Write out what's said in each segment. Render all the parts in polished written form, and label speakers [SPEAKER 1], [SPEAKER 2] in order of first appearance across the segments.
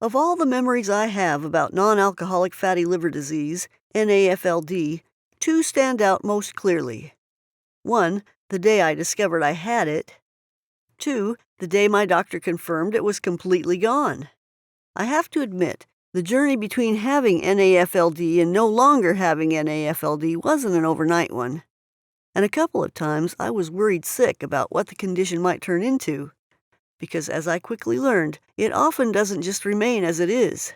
[SPEAKER 1] Of all the memories I have about non-alcoholic fatty liver disease, NAFLD, two stand out most clearly. One, the day I discovered I had it. Two, the day my doctor confirmed it was completely gone. I have to admit, the journey between having NAFLD and no longer having NAFLD wasn't an overnight one. And a couple of times I was worried sick about what the condition might turn into. Because as I quickly learned, it often doesn't just remain as it is.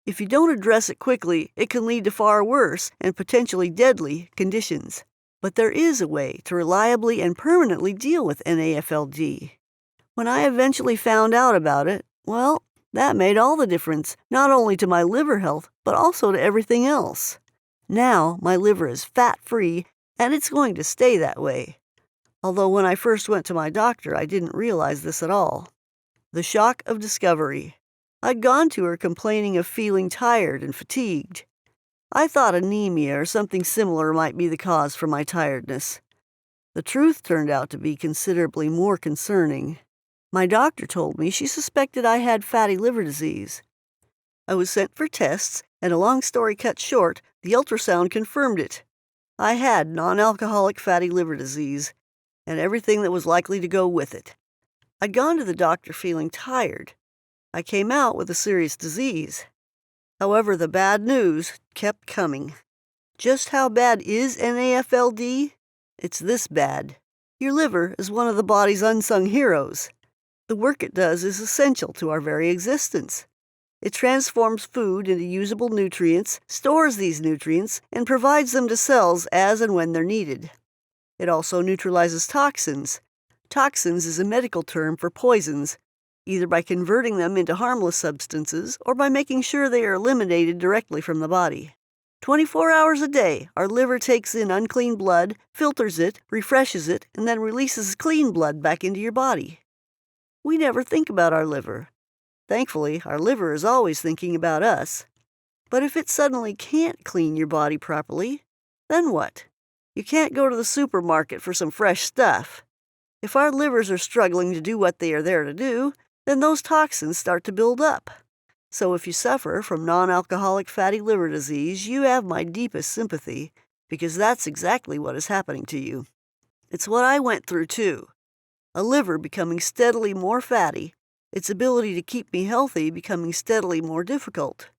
[SPEAKER 1] If you don't address it quickly, it can lead to far worse and potentially deadly conditions. But there is a way to reliably and permanently deal with NAFLD. When I eventually found out about it, well, that made all the difference, not only to my liver health, but also to everything else. Now, my liver is fat-free, and it's going to stay that way. Although when I first went to my doctor, I didn't realize this at all. The shock of discovery. I'd gone to her complaining of feeling tired and fatigued. I thought anemia or something similar might be the cause for my tiredness. The truth turned out to be considerably more concerning. My doctor told me she suspected I had fatty liver disease. I was sent for tests, and a long story cut short, the ultrasound confirmed it. I had non-alcoholic fatty liver disease, and everything that was likely to go with it. I'd gone to the doctor feeling tired. I came out with a serious disease. However, the bad news kept coming. Just how bad is NAFLD? It's this bad. Your liver is one of the body's unsung heroes. The work it does is essential to our very existence. It transforms food into usable nutrients, stores these nutrients, and provides them to cells as and when they're needed. It also neutralizes toxins. Toxins is a medical term for poisons, either by converting them into harmless substances or by making sure they are eliminated directly from the body. 24 hours a day, our liver takes in unclean blood, filters it, refreshes it, and then releases clean blood back into your body. We never think about our liver. Thankfully, our liver is always thinking about us. But if it suddenly can't clean your body properly, then what? You can't go to the supermarket for some fresh stuff. If our livers are struggling to do what they are there to do, then those toxins start to build up. So if you suffer from non-alcoholic fatty liver disease, you have my deepest sympathy, because that's exactly what is happening to you. It's what I went through too. A liver becoming steadily more fatty, its ability to keep me healthy becoming steadily more difficult.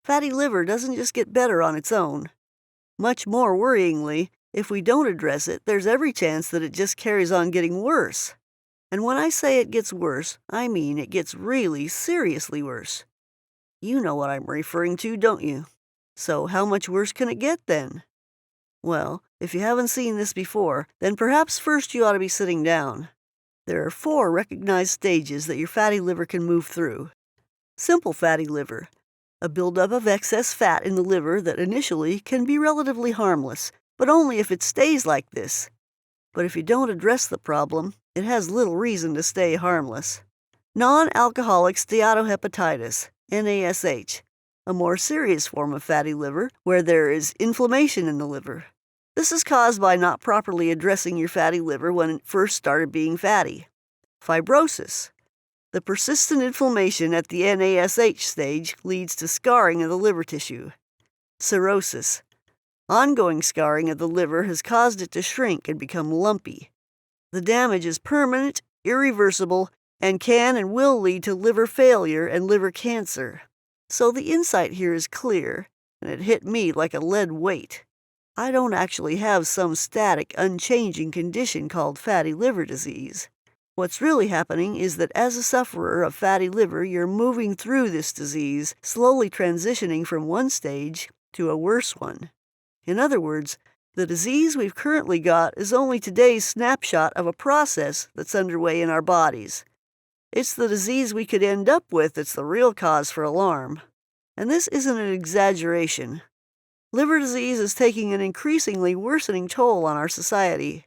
[SPEAKER 1] Fatty liver doesn't just get better on its own. Much more worryingly, if we don't address it, there's every chance that it just carries on getting worse. And when I say it gets worse, I mean it gets really seriously worse. You know what I'm referring to, don't you? So how much worse can it get then? Well, if you haven't seen this before, then perhaps first you ought to be sitting down. There are 4 recognized stages that your fatty liver can move through. Simple fatty liver, a buildup of excess fat in the liver that initially can be relatively harmless, but only if it stays like this. But if you don't address the problem, it has little reason to stay harmless. Non-alcoholic steatohepatitis, NASH, a more serious form of fatty liver where there is inflammation in the liver. This is caused by not properly addressing your fatty liver when it first started being fatty. Fibrosis. The persistent inflammation at the NASH stage leads to scarring of the liver tissue. Cirrhosis. Ongoing scarring of the liver has caused it to shrink and become lumpy. The damage is permanent, irreversible, and can and will lead to liver failure and liver cancer. So the insight here is clear, and it hit me like a lead weight. I don't actually have some static, unchanging condition called fatty liver disease. What's really happening is that as a sufferer of fatty liver, you're moving through this disease, slowly transitioning from one stage to a worse one. In other words, the disease we've currently got is only today's snapshot of a process that's underway in our bodies. It's the disease we could end up with that's the real cause for alarm. And this isn't an exaggeration. Liver disease is taking an increasingly worsening toll on our society.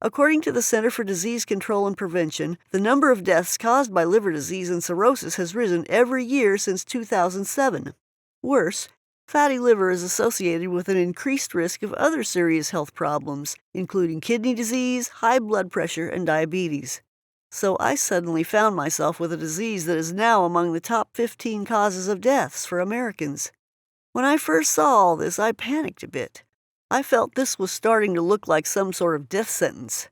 [SPEAKER 1] According to the Center for Disease Control and Prevention, the number of deaths caused by liver disease and cirrhosis has risen every year since 2007. Worse, fatty liver is associated with an increased risk of other serious health problems, including kidney disease, high blood pressure, and diabetes. So I suddenly found myself with a disease that is now among the top 15 causes of deaths for Americans. When I first saw all this, I panicked a bit. I felt this was starting to look like some sort of death sentence,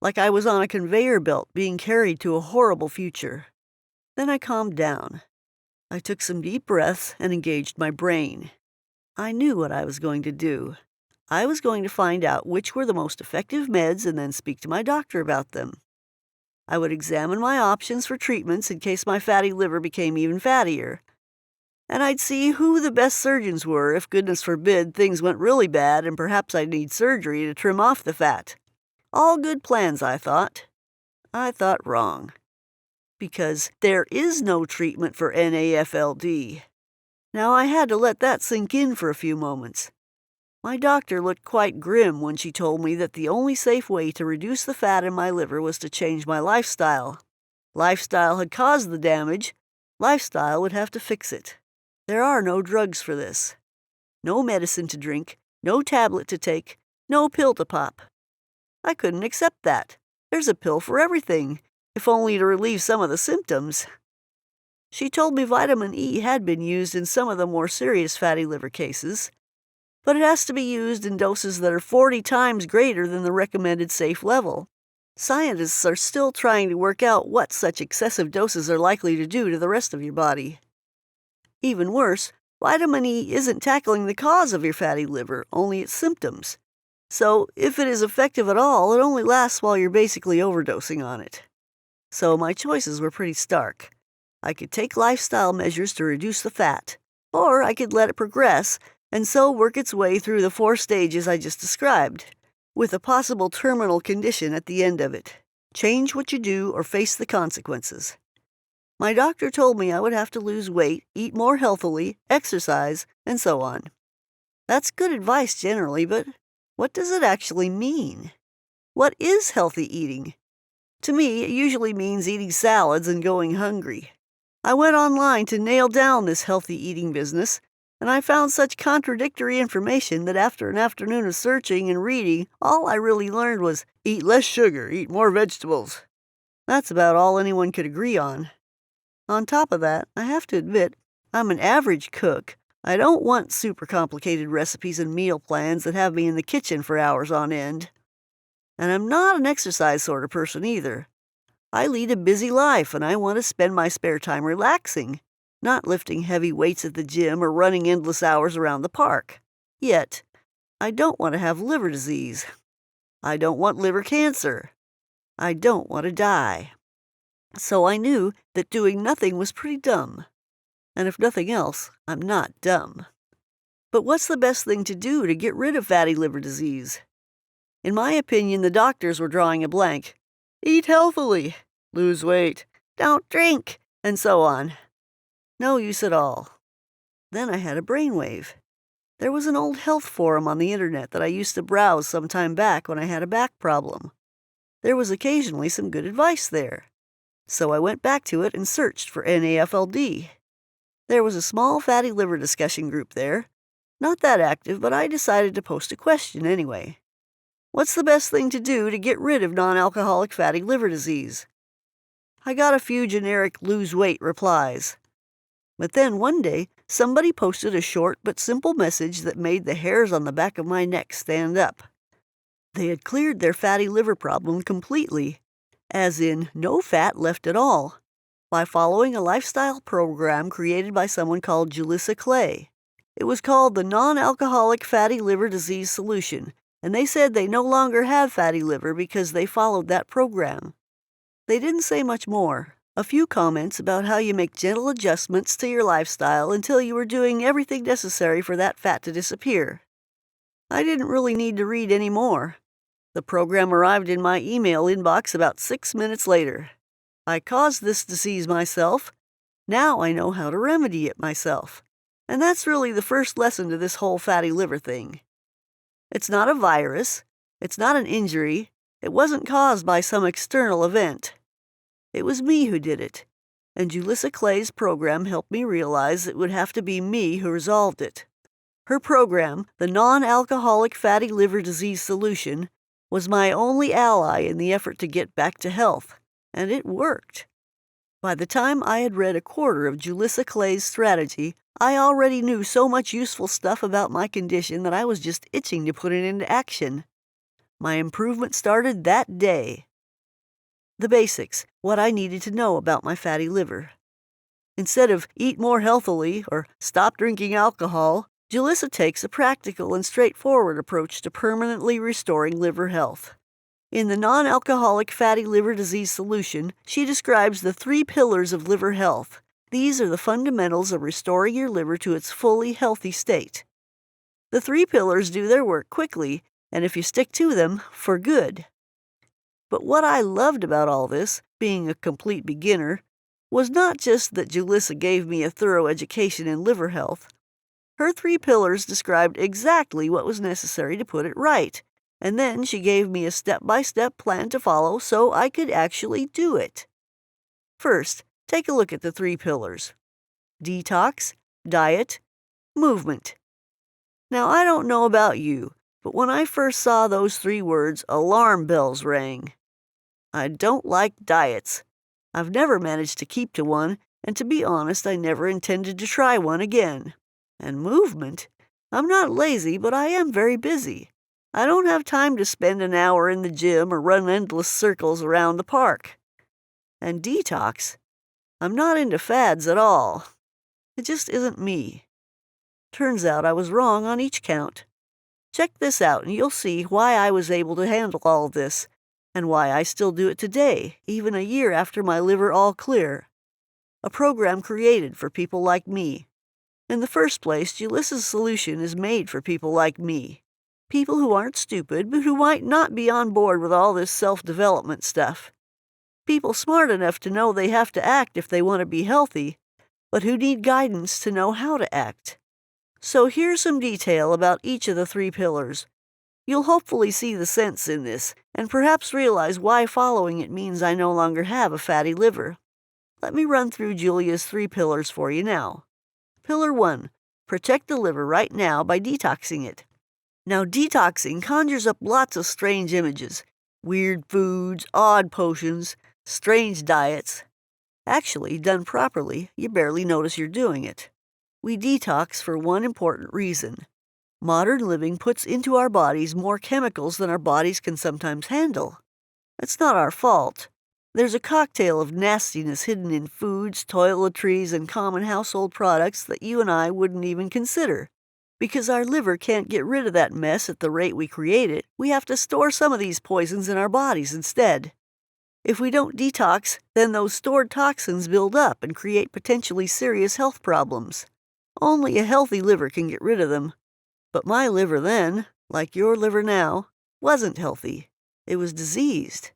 [SPEAKER 1] like I was on a conveyor belt being carried to a horrible future. Then I calmed down. I took some deep breaths and engaged my brain. I knew what I was going to do. I was going to find out which were the most effective meds and then speak to my doctor about them. I would examine my options for treatments in case my fatty liver became even fattier. And I'd see who the best surgeons were if, goodness forbid, things went really bad and perhaps I'd need surgery to trim off the fat. All good plans, I thought. I thought wrong. Because there is no treatment for NAFLD. Now I had to let that sink in for a few moments. My doctor looked quite grim when she told me that the only safe way to reduce the fat in my liver was to change my lifestyle. Lifestyle had caused the damage. Lifestyle would have to fix it. There are no drugs for this. No medicine to drink, no tablet to take, no pill to pop. I couldn't accept that. There's a pill for everything, if only to relieve some of the symptoms. She told me vitamin E had been used in some of the more serious fatty liver cases, but it has to be used in doses that are 40 times greater than the recommended safe level. Scientists are still trying to work out what such excessive doses are likely to do to the rest of your body. Even worse, vitamin E isn't tackling the cause of your fatty liver, only its symptoms. So, if it is effective at all, it only lasts while you're basically overdosing on it. So my choices were pretty stark. I could take lifestyle measures to reduce the fat, or I could let it progress and so work its way through the 4 stages I just described, with a possible terminal condition at the end of it. Change what you do or face the consequences. My doctor told me I would have to lose weight, eat more healthily, exercise, and so on. That's good advice generally, but what does it actually mean? What is healthy eating? To me, it usually means eating salads and going hungry. I went online to nail down this healthy eating business, and I found such contradictory information that after an afternoon of searching and reading, all I really learned was eat less sugar, eat more vegetables. That's about all anyone could agree on. On top of that, I have to admit, I'm an average cook. I don't want super complicated recipes and meal plans that have me in the kitchen for hours on end. And I'm not an exercise sort of person either. I lead a busy life and I want to spend my spare time relaxing, not lifting heavy weights at the gym or running endless hours around the park. Yet, I don't want to have liver disease. I don't want liver cancer. I don't want to die. So I knew that doing nothing was pretty dumb. And if nothing else, I'm not dumb. But what's the best thing to do to get rid of fatty liver disease? In my opinion, the doctors were drawing a blank. Eat healthily, lose weight, don't drink, and so on. No use at all. Then I had a brainwave. There was an old health forum on the internet that I used to browse some time back when I had a back problem. There was occasionally some good advice there. So I went back to it and searched for NAFLD. There was a small fatty liver discussion group there. Not that active, but I decided to post a question anyway. What's the best thing to do to get rid of non-alcoholic fatty liver disease? I got a few generic lose weight replies. But then one day, somebody posted a short but simple message that made the hairs on the back of my neck stand up. They had cleared their fatty liver problem completely, as in no fat left at all, by following a lifestyle program created by someone called Julissa Clay. It was called the Non-Alcoholic Fatty Liver Disease Solution, and they said they no longer have fatty liver because they followed that program. They didn't say much more. A few comments about how you make gentle adjustments to your lifestyle until you were doing everything necessary for that fat to disappear. I didn't really need to read any more. The program arrived in my email inbox about 6 minutes later. I caused this disease myself. Now I know how to remedy it myself. And that's really the first lesson to this whole fatty liver thing. It's not a virus. It's not an injury. It wasn't caused by some external event. It was me who did it. And Julissa Clay's program helped me realize it would have to be me who resolved it. Her program, the Non-Alcoholic Fatty Liver Disease Solution, was my only ally in the effort to get back to health. And it worked. By the time I had read a quarter of Julissa Clay's strategy, I already knew so much useful stuff about my condition that I was just itching to put it into action. My improvement started that day. The basics, what I needed to know about my fatty liver. Instead of eat more healthily or stop drinking alcohol, Julissa takes a practical and straightforward approach to permanently restoring liver health. In the non-alcoholic fatty liver disease solution, she describes the 3 pillars of liver health. These are the fundamentals of restoring your liver to its fully healthy state. The 3 pillars do their work quickly, and if you stick to them, for good. But what I loved about all this, being a complete beginner, was not just that Julissa gave me a thorough education in liver health. Her 3 pillars described exactly what was necessary to put it right, and then she gave me a step-by-step plan to follow so I could actually do it. First, take a look at the 3 pillars: detox, diet, movement. Now, I don't know about you, but when I first saw those 3 words, alarm bells rang. I don't like diets. I've never managed to keep to one, and to be honest, I never intended to try one again. And movement? I'm not lazy, but I am very busy. I don't have time to spend an hour in the gym or run endless circles around the park. And detox? I'm not into fads at all. It just isn't me. Turns out I was wrong on each count. Check this out and you'll see why I was able to handle all this, and why I still do it today, even a year after my liver all clear. A program created for people like me. In the first place, Julissa's solution is made for people like me. People who aren't stupid, but who might not be on board with all this self-development stuff. People smart enough to know they have to act if they want to be healthy, but who need guidance to know how to act. So here's some detail about each of the 3 pillars. You'll hopefully see the sense in this, and perhaps realize why following it means I no longer have a fatty liver. Let me run through Julia's 3 pillars for you now. Pillar 1. Protect the liver right now by detoxing it. Now, detoxing conjures up lots of strange images. Weird foods, odd potions, strange diets. Actually, done properly, you barely notice you're doing it. We detox for one important reason. Modern living puts into our bodies more chemicals than our bodies can sometimes handle. It's not our fault. There's a cocktail of nastiness hidden in foods, toiletries, and common household products that you and I wouldn't even consider. Because our liver can't get rid of that mess at the rate we create it, we have to store some of these poisons in our bodies instead. If we don't detox, then those stored toxins build up and create potentially serious health problems. Only a healthy liver can get rid of them. But my liver then, like your liver now, wasn't healthy. It was diseased.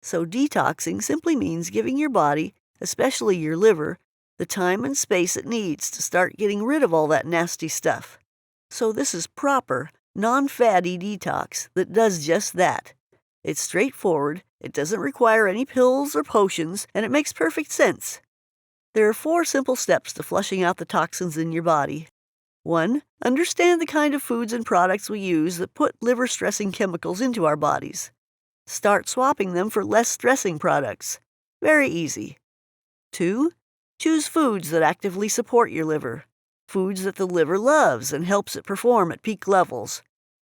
[SPEAKER 1] So detoxing simply means giving your body, especially your liver, the time and space it needs to start getting rid of all that nasty stuff. So this is proper, non-fatty detox that does just that. It's straightforward, it doesn't require any pills or potions, and it makes perfect sense. There are 4 simple steps to flushing out the toxins in your body. 1. Understand the kind of foods and products we use that put liver-stressing chemicals into our bodies. Start swapping them for less stressing products. Very easy. 2. Choose foods that actively support your liver. Foods that the liver loves and helps it perform at peak levels.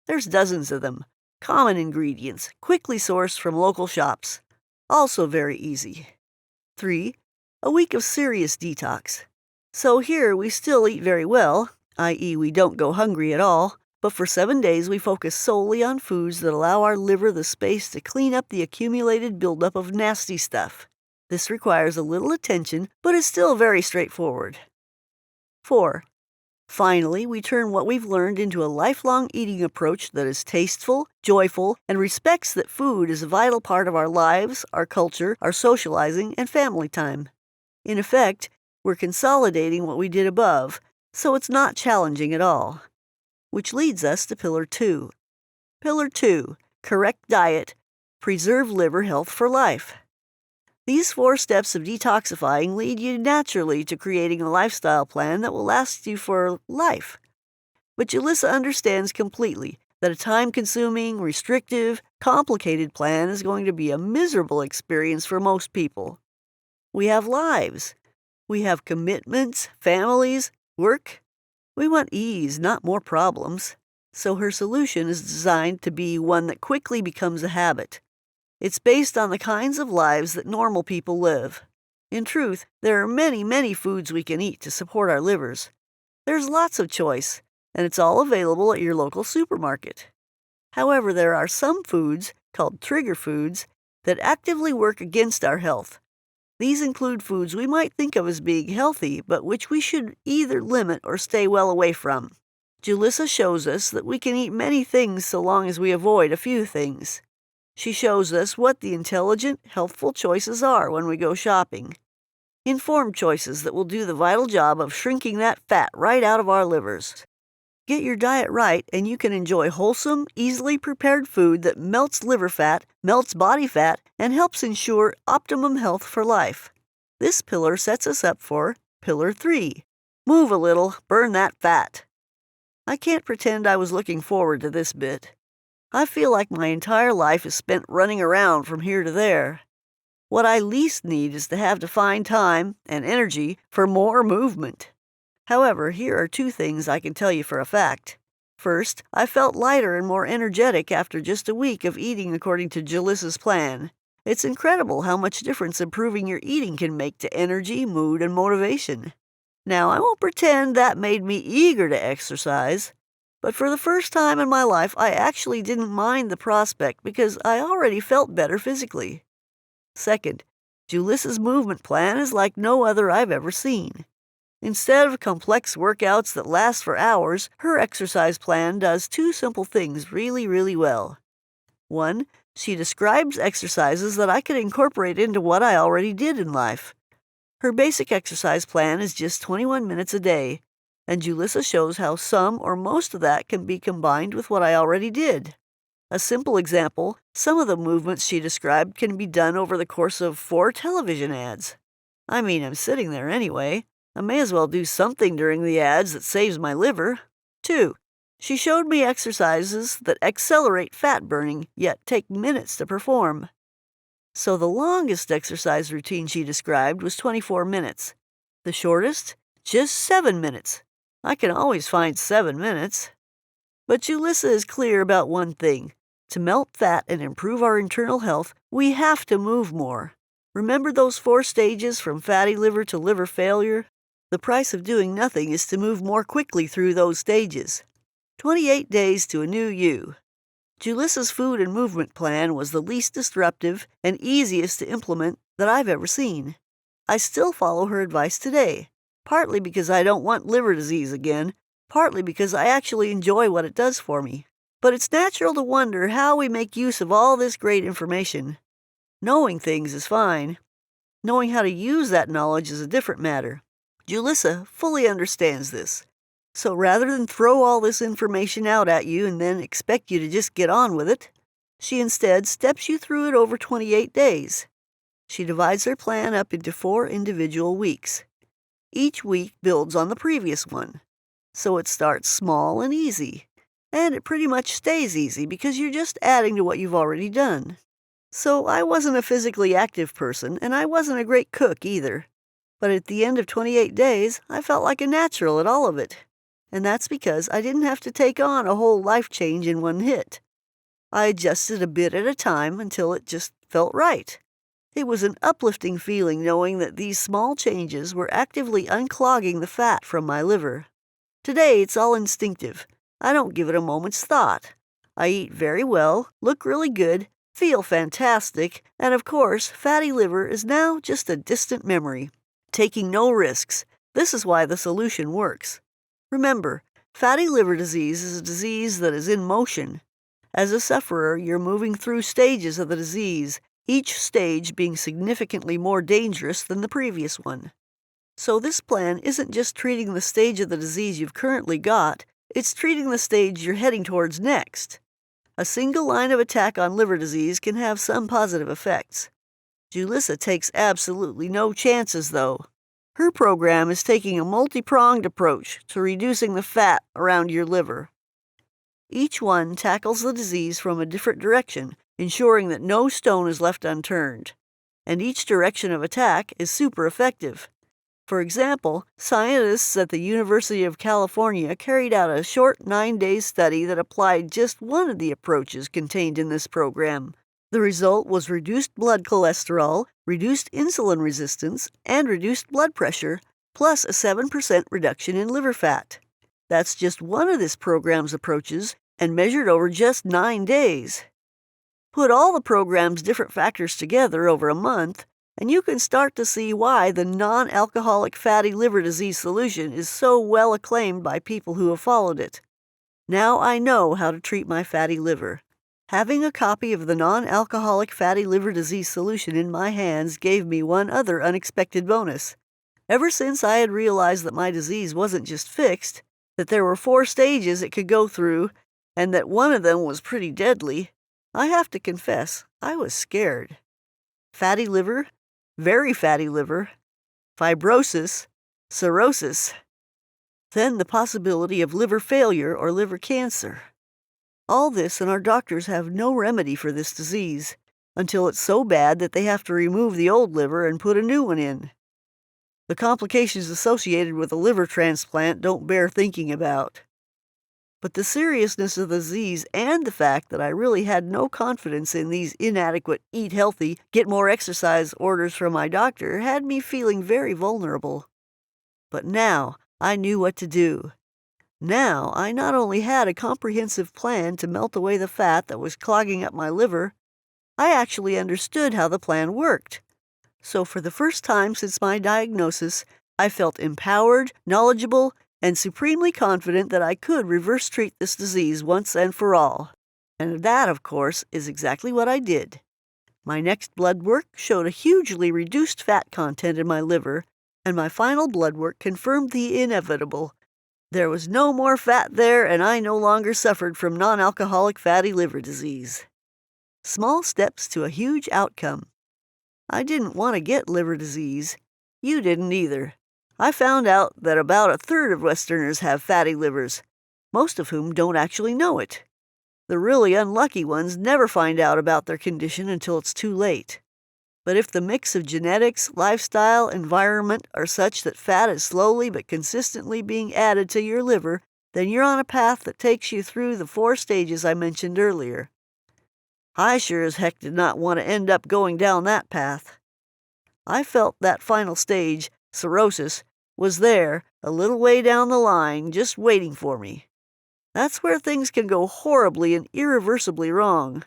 [SPEAKER 1] There's dozens of them. Common ingredients, quickly sourced from local shops. Also very easy. 3. A week of serious detox. So here we still eat very well, i.e. we don't go hungry at all, but for 7 days we focus solely on foods that allow our liver the space to clean up the accumulated buildup of nasty stuff. This requires a little attention, but is still very straightforward. 4. Finally, we turn what we've learned into a lifelong eating approach that is tasteful, joyful, and respects that food is a vital part of our lives, our culture, our socializing, and family time. In effect, we're consolidating what we did above, so it's not challenging at all. Which leads us to Pillar 2. Pillar 2, correct diet, preserve liver health for life. These 4 steps of detoxifying lead you naturally to creating a lifestyle plan that will last you for life. But Julissa understands completely that a time-consuming, restrictive, complicated plan is going to be a miserable experience for most people. We have lives. We have commitments, families, work. We want ease, not more problems. So her solution is designed to be one that quickly becomes a habit. It's based on the kinds of lives that normal people live. In truth, there are many, many foods we can eat to support our livers. There's lots of choice, and it's all available at your local supermarket. However, there are some foods, called trigger foods, that actively work against our health. These include foods we might think of as being healthy, but which we should either limit or stay well away from. Julissa shows us that we can eat many things so long as we avoid a few things. She shows us what the intelligent, healthful choices are when we go shopping. Informed choices that will do the vital job of shrinking that fat right out of our livers. Get your diet right, and you can enjoy wholesome, easily prepared food that melts liver fat, melts body fat, and helps ensure optimum health for life. This pillar sets us up for Pillar 3. Move a little, burn that fat. I can't pretend I was looking forward to this bit. I feel like my entire life is spent running around from here to there. What I least need is to have to find time and energy for more movement. However, here are 2 things I can tell you for a fact. First, I felt lighter and more energetic after just a week of eating according to Julissa's plan. It's incredible how much difference improving your eating can make to energy, mood, and motivation. Now, I won't pretend that made me eager to exercise, but for the first time in my life, I actually didn't mind the prospect because I already felt better physically. Second, Julissa's movement plan is like no other I've ever seen. Instead of complex workouts that last for hours, her exercise plan does 2 simple things really, really well. 1, she describes exercises that I could incorporate into what I already did in life. Her basic exercise plan is just 21 minutes a day, and Julissa shows how some or most of that can be combined with what I already did. A simple example, some of the movements she described can be done over the course of 4 television ads. I mean, I'm sitting there anyway. I may as well do something during the ads that saves my liver. 2, she showed me exercises that accelerate fat burning, yet take minutes to perform. So the longest exercise routine she described was 24 minutes. The shortest? Just 7 minutes. I can always find 7 minutes. But Julissa is clear about one thing. To melt fat and improve our internal health, we have to move more. Remember those 4 stages from fatty liver to liver failure? The price of doing nothing is to move more quickly through those stages. 28 days to a new you. Julissa's food and movement plan was the least disruptive and easiest to implement that I've ever seen. I still follow her advice today, partly because I don't want liver disease again, partly because I actually enjoy what it does for me. But it's natural to wonder how we make use of all this great information. Knowing things is fine. Knowing how to use that knowledge is a different matter. Julissa fully understands this. So rather than throw all this information out at you and then expect you to just get on with it, she instead steps you through it over 28 days. She divides her plan up into 4 individual weeks. Each week builds on the previous one. So it starts small and easy. And it pretty much stays easy because you're just adding to what you've already done. So I wasn't a physically active person, and I wasn't a great cook either. But at the end of 28 days, I felt like a natural at all of it. And that's because I didn't have to take on a whole life change in one hit. I adjusted a bit at a time until it just felt right. It was an uplifting feeling knowing that these small changes were actively unclogging the fat from my liver. Today, it's all instinctive. I don't give it a moment's thought. I eat very well, look really good, feel fantastic, and of course, fatty liver is now just a distant memory. Taking no risks. This is why the solution works. Remember, fatty liver disease is a disease that is in motion. As a sufferer, you're moving through stages of the disease, each stage being significantly more dangerous than the previous one. So this plan isn't just treating the stage of the disease you've currently got, it's treating the stage you're heading towards next. A single line of attack on liver disease can have some positive effects. Julissa takes absolutely no chances, though. Her program is taking a multi-pronged approach to reducing the fat around your liver. Each one tackles the disease from a different direction, ensuring that no stone is left unturned. And each direction of attack is super effective. For example, scientists at the University of California carried out a short 9-day study that applied just one of the approaches contained in this program. The result was reduced blood cholesterol, reduced insulin resistance, and reduced blood pressure, plus a 7% reduction in liver fat. That's just one of this program's approaches, and measured over just 9 days. Put all the program's different factors together over a month, and you can start to see why the non-alcoholic fatty liver disease solution is so well acclaimed by people who have followed it. Now I know how to treat my fatty liver. Having a copy of the non-alcoholic fatty liver disease solution in my hands gave me one other unexpected bonus. Ever since I had realized that my disease wasn't just fixed, that there were 4 stages it could go through, and that one of them was pretty deadly, I have to confess, I was scared. Fatty liver, very fatty liver, fibrosis, cirrhosis, then the possibility of liver failure or liver cancer. All this, and our doctors have no remedy for this disease, until it's so bad that they have to remove the old liver and put a new one in. The complications associated with a liver transplant don't bear thinking about. But the seriousness of the disease and the fact that I really had no confidence in these inadequate eat healthy, get more exercise orders from my doctor had me feeling very vulnerable. But now I knew what to do. Now I not only had a comprehensive plan to melt away the fat that was clogging up my liver, I actually understood how the plan worked. So for the first time since my diagnosis, I felt empowered, knowledgeable, and supremely confident that I could reverse treat this disease once and for all. And that, of course, is exactly what I did. My next blood work showed a hugely reduced fat content in my liver, and my final blood work confirmed the inevitable. There was no more fat there, and I no longer suffered from non-alcoholic fatty liver disease. Small steps to a huge outcome. I didn't want to get liver disease. You didn't either. I found out that about 1/3 of Westerners have fatty livers, most of whom don't actually know it. The really unlucky ones never find out about their condition until it's too late. But if the mix of genetics, lifestyle, environment are such that fat is slowly but consistently being added to your liver, then you're on a path that takes you through the 4 stages I mentioned earlier. I sure as heck did not want to end up going down that path. I felt that final stage, cirrhosis, was there, a little way down the line, just waiting for me. That's where things can go horribly and irreversibly wrong.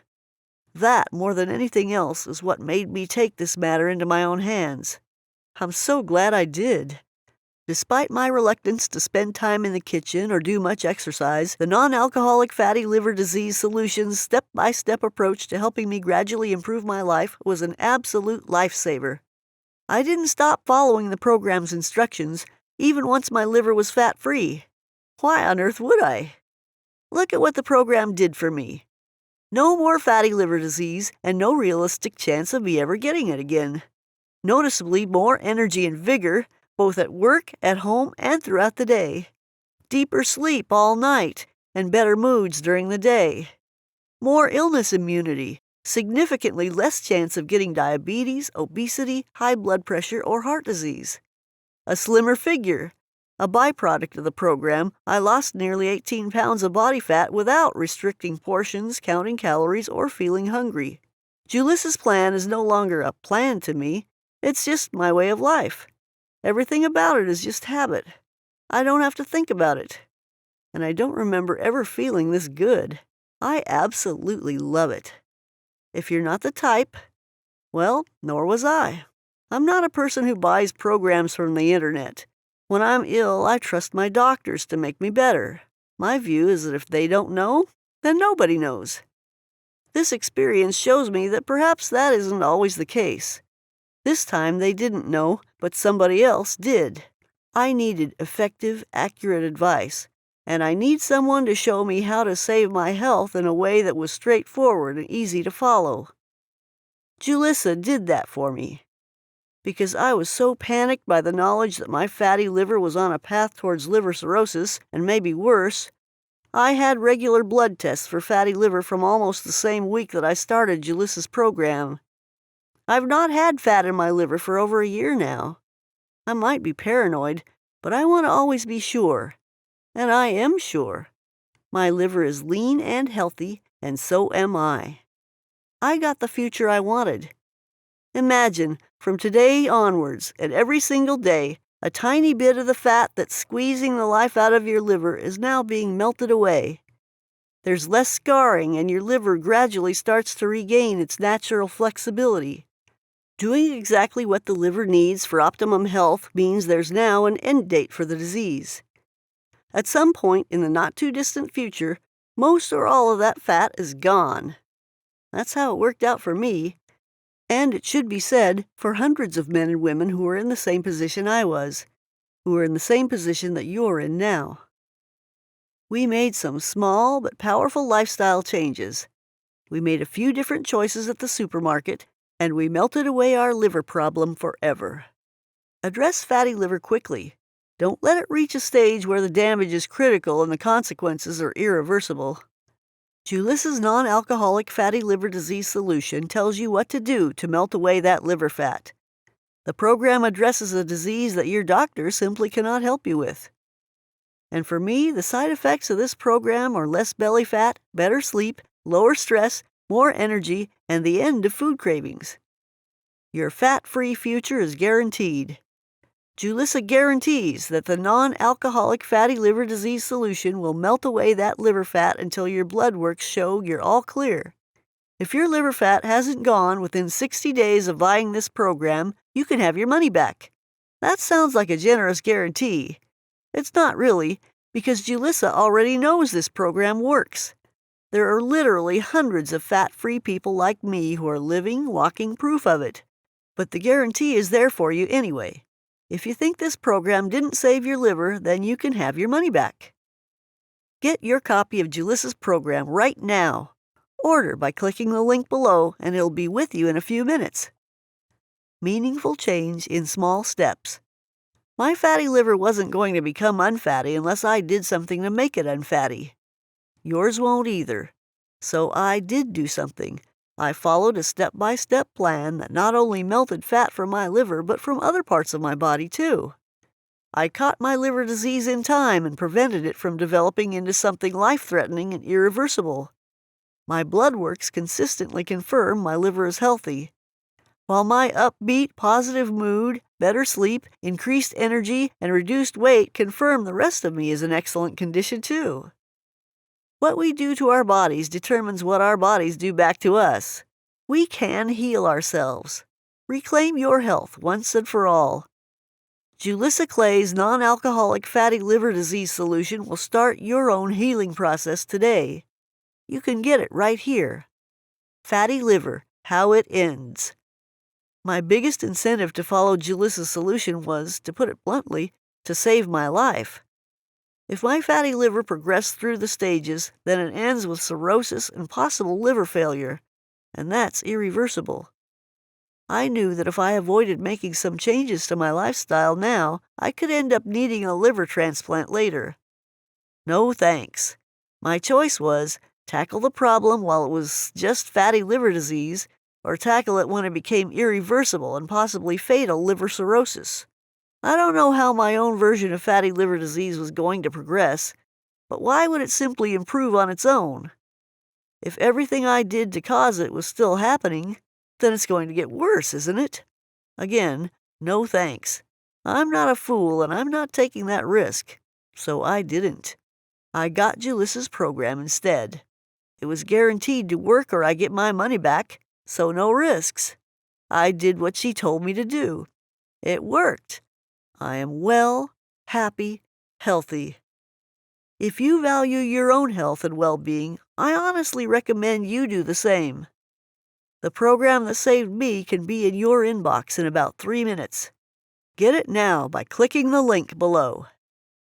[SPEAKER 1] That, more than anything else, is what made me take this matter into my own hands. I'm so glad I did. Despite my reluctance to spend time in the kitchen or do much exercise, the non-alcoholic fatty liver disease solution's step-by-step approach to helping me gradually improve my life was an absolute lifesaver. I didn't stop following the program's instructions, even once my liver was fat-free. Why on earth would I? Look at what the program did for me. No more fatty liver disease, and no realistic chance of me ever getting it again. Noticeably more energy and vigor, both at work, at home, and throughout the day. Deeper sleep all night, and better moods during the day. More illness immunity, significantly less chance of getting diabetes, obesity, high blood pressure, or heart disease. A slimmer figure. A byproduct of the program, I lost nearly 18 pounds of body fat without restricting portions, counting calories, or feeling hungry. Juliss's plan is no longer a plan to me. It's just my way of life. Everything about it is just habit. I don't have to think about it. And I don't remember ever feeling this good. I absolutely love it. If you're not the type, well, nor was I. I'm not a person who buys programs from the internet. When I'm ill, I trust my doctors to make me better. My view is that if they don't know, then nobody knows. This experience shows me that perhaps that isn't always the case. This time they didn't know, but somebody else did. I needed effective, accurate advice, and I need someone to show me how to save my health in a way that was straightforward and easy to follow. Julissa did that for me. Because I was so panicked by the knowledge that my fatty liver was on a path towards liver cirrhosis, and maybe worse, I had regular blood tests for fatty liver from almost the same week that I started Julissa's program. I've not had fat in my liver for over a year now. I might be paranoid, but I want to always be sure. And I am sure. My liver is lean and healthy, and so am I. I got the future I wanted. Imagine, from today onwards, and every single day, a tiny bit of the fat that's squeezing the life out of your liver is now being melted away. There's less scarring, and your liver gradually starts to regain its natural flexibility. Doing exactly what the liver needs for optimum health means there's now an end date for the disease. At some point in the not-too-distant future, most or all of that fat is gone. That's how it worked out for me. And it should be said for hundreds of men and women who are in the same position I was, who are in the same position that you're in now. We made some small but powerful lifestyle changes. We made a few different choices at the supermarket, and we melted away our liver problem forever. Address fatty liver quickly. Don't let it reach a stage where the damage is critical and the consequences are irreversible. Julissa's non-alcoholic fatty liver disease solution tells you what to do to melt away that liver fat. The program addresses a disease that your doctor simply cannot help you with. And for me, the side effects of this program are less belly fat, better sleep, lower stress, more energy, and the end of food cravings. Your fat-free future is guaranteed. Julissa guarantees that the non-alcoholic fatty liver disease solution will melt away that liver fat until your blood works show you're all clear. If your liver fat hasn't gone within 60 days of buying this program, you can have your money back. That sounds like a generous guarantee. It's not really, because Julissa already knows this program works. There are literally hundreds of fat-free people like me who are living, walking proof of it. But the guarantee is there for you anyway. If you think this program didn't save your liver, then you can have your money back. Get your copy of Julissa's program right now. Order by clicking the link below, and it'll be with you in a few minutes. Meaningful change in small steps. My fatty liver wasn't going to become unfatty unless I did something to make it unfatty. Yours won't either. So I did do something. I followed a step-by-step plan that not only melted fat from my liver, but from other parts of my body, too. I caught my liver disease in time and prevented it from developing into something life-threatening and irreversible. My blood works consistently confirm my liver is healthy, while my upbeat, positive mood, better sleep, increased energy, and reduced weight confirm the rest of me is in excellent condition, too. What we do to our bodies determines what our bodies do back to us. We can heal ourselves. Reclaim your health once and for all. Julissa Clay's non-alcoholic fatty liver disease solution will start your own healing process today. You can get it right here. Fatty liver, how it ends. My biggest incentive to follow Julissa's solution was, to put it bluntly, to save my life. If my fatty liver progressed through the stages, then it ends with cirrhosis and possible liver failure, and that's irreversible. I knew that if I avoided making some changes to my lifestyle now, I could end up needing a liver transplant later. No thanks. My choice was, tackle the problem while it was just fatty liver disease, or tackle it when it became irreversible and possibly fatal liver cirrhosis. I don't know how my own version of fatty liver disease was going to progress, but why would it simply improve on its own? If everything I did to cause it was still happening, then it's going to get worse, isn't it? Again, no thanks. I'm not a fool, and I'm not taking that risk. So I didn't. I got Julissa's program instead. It was guaranteed to work or I get my money back, so no risks. I did what she told me to do. It worked. I am well, happy, healthy. If you value your own health and well-being, I honestly recommend you do the same. The program that saved me can be in your inbox in about 3 minutes. Get it now by clicking the link below.